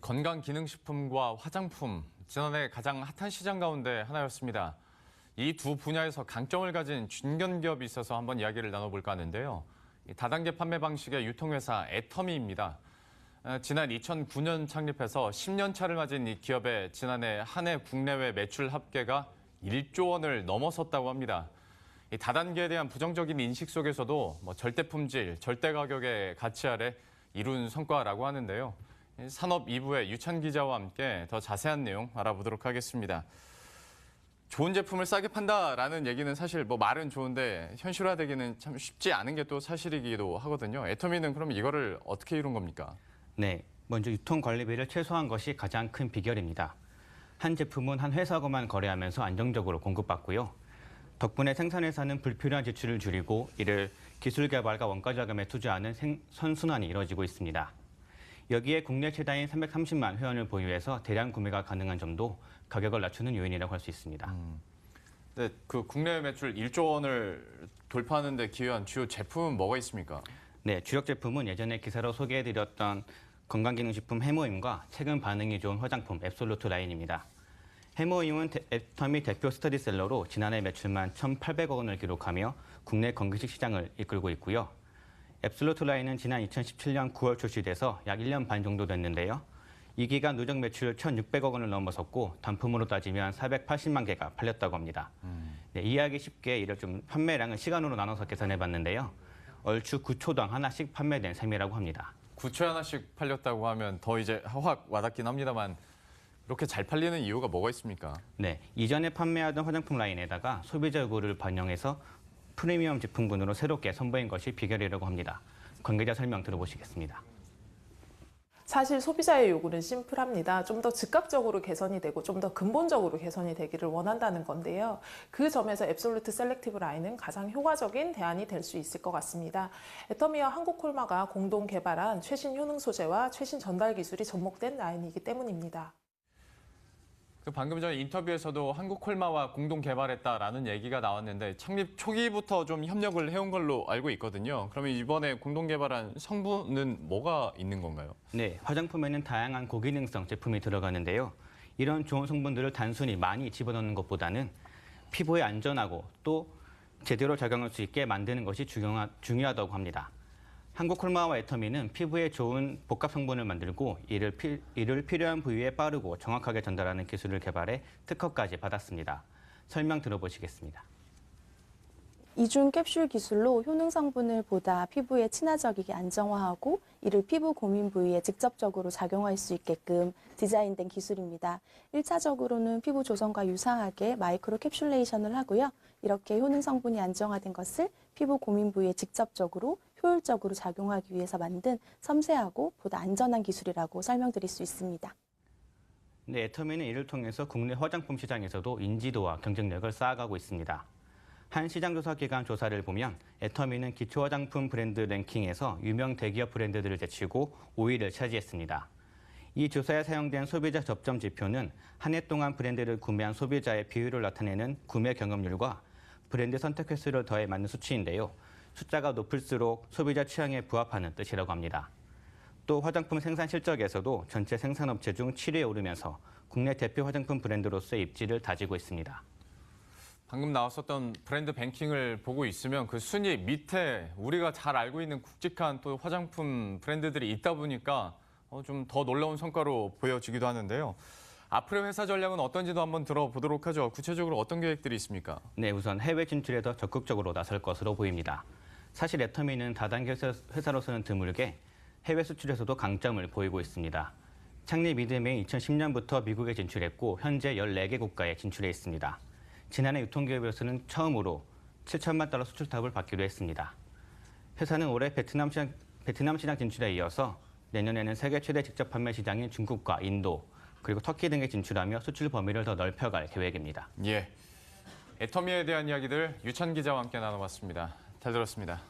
건강기능식품과 화장품, 지난해 가장 핫한 시장 가운데 하나였습니다. 이 두 분야에서 강점을 가진 중견기업이 있어서 한번 이야기를 나눠볼까 하는데요. 다단계 판매 방식의 유통회사 애터미입니다. 지난 2009년 창립해서 10년 차를 맞은 이 기업의 지난해 한 해 국내외 매출 합계가 1조 원을 넘어섰다고 합니다. 이 다단계에 대한 부정적인 인식 속에서도 절대 품질, 절대 가격의 가치 아래 이룬 성과라고 하는데요. 산업 2부의 유찬 기자와 함께 더 자세한 내용 알아보도록 하겠습니다. 좋은 제품을 싸게 판다라는 얘기는 사실 말은 좋은데 현실화되기는 참 쉽지 않은 게 또 사실이기도 하거든요. 애터미는 그럼 이거를 어떻게 이룬 겁니까? 네, 먼저 유통 관리비를 최소화한 것이 가장 큰 비결입니다. 한 제품은 한 회사하고만 거래하면서 안정적으로 공급받고요. 덕분에 생산회사는 불필요한 지출을 줄이고 이를 기술 개발과 원가 절감에 투자하는 선순환이 이뤄지고 있습니다. 여기에 국내 최다인 330만 회원을 보유해서 대량 구매가 가능한 점도 가격을 낮추는 요인이라고 할 수 있습니다. 네, 그 국내 매출 1조 원을 돌파하는 데 기여한 주요 제품은 뭐가 있습니까? 네, 주력 제품은 예전에 기사로 소개해드렸던 건강기능식품 해모임과 최근 반응이 좋은 화장품 앱솔루트 라인입니다. 해모임은 애터미 대표 스터디셀러로 지난해 매출만 1,800억 원을 기록하며 국내 건기식 시장을 이끌고 있고요. 앱솔루트 라인은 지난 2017년 9월 출시돼서 약 1년 반 정도 됐는데요. 이 기간 누적 매출 1,600억 원을 넘어섰고 단품으로 따지면 480만 개가 팔렸다고 합니다. 네, 이해하기 쉽게 이를 좀 판매량은 시간으로 나눠서 계산해봤는데요. 얼추 9초당 하나씩 판매된 셈이라고 합니다. 9초에 하나씩 팔렸다고 하면 더 이제 확 와닿긴 합니다만 이렇게 잘 팔리는 이유가 뭐가 있습니까? 네, 이전에 판매하던 화장품 라인에다가 소비자 요구를 반영해서 프리미엄 제품군으로 새롭게 선보인 것이 비결이라고 합니다. 관계자 설명 들어보시겠습니다. 사실 소비자의 요구는 심플합니다. 좀 더 즉각적으로 개선이 되고 좀 더 근본적으로 개선이 되기를 원한다는 건데요. 그 점에서 앱솔루트 셀렉티브 라인은 가장 효과적인 대안이 될 수 있을 것 같습니다. 애터미와 한국콜마가 공동 개발한 최신 효능 소재와 최신 전달 기술이 접목된 라인이기 때문입니다. 방금 전 인터뷰에서도 한국콜마와 공동 개발했다라는 얘기가 나왔는데 창립 초기부터 좀 협력을 해온 걸로 알고 있거든요. 그러면 이번에 공동 개발한 성분은 뭐가 있는 건가요? 네, 화장품에는 다양한 고기능성 제품이 들어가는데요. 이런 좋은 성분들을 단순히 많이 집어넣는 것보다는 피부에 안전하고 또 제대로 작용할 수 있게 만드는 것이 중요하다고 합니다. 한국콜마와 애터미는 피부에 좋은 복합 성분을 만들고 이를 필요한 부위에 빠르고 정확하게 전달하는 기술을 개발해 특허까지 받았습니다. 설명 들어보시겠습니다. 이중 캡슐 기술로 효능 성분을 보다 피부에 친화적이게 안정화하고 이를 피부 고민 부위에 직접적으로 작용할 수 있게끔 디자인된 기술입니다. 1차적으로는 피부 조성과 유사하게 마이크로 캡슐레이션을 하고요. 이렇게 효능 성분이 안정화된 것을 피부 고민 부위에 직접적으로 효율적으로 작용하기 위해서 만든 섬세하고 보다 안전한 기술이라고 설명드릴 수 있습니다. 네, 애터미는 이를 통해서 국내 화장품 시장에서도 인지도와 경쟁력을 쌓아가고 있습니다. 한 시장조사기관 조사를 보면 애터미는 기초 화장품 브랜드 랭킹에서 유명 대기업 브랜드들을 제치고 5위를 차지했습니다. 이 조사에 사용된 소비자 접점 지표는 한 해 동안 브랜드를 구매한 소비자의 비율을 나타내는 구매 경험률과 브랜드 선택 횟수를 더해 맞는 수치인데요. 숫자가 높을수록 소비자 취향에 부합하는 뜻이라고 합니다. 또 화장품 생산 실적에서도 전체 생산업체 중 7위에 오르면서 국내 대표 화장품 브랜드로서의 입지를 다지고 있습니다. 방금 나왔었던 브랜드 뱅킹을 보고 있으면 그 순위 밑에 우리가 잘 알고 있는 굵직한 또 화장품 브랜드들이 있다 보니까 좀 더 놀라운 성과로 보여지기도 하는데요. 앞으로의 회사 전략은 어떤지도 한번 들어보도록 하죠. 구체적으로 어떤 계획들이 있습니까? 네, 우선 해외 진출에 더 적극적으로 나설 것으로 보입니다. 사실 애터미는 다단계 회사로서는 드물게 해외 수출에서도 강점을 보이고 있습니다. 창립 이듬해 2010년부터 미국에 진출했고 현재 14개 국가에 진출해 있습니다. 지난해 유통기업으로서는 처음으로 7천만 달러 수출탑을 받기도 했습니다. 회사는 올해 베트남 시장 진출에 이어서 내년에는 세계 최대 직접 판매 시장인 중국과 인도, 그리고 터키 등에 진출하며 수출 범위를 더 넓혀갈 계획입니다. 예, 애터미에 대한 이야기들 유찬 기자와 함께 나눠봤습니다. 잘 들었습니다.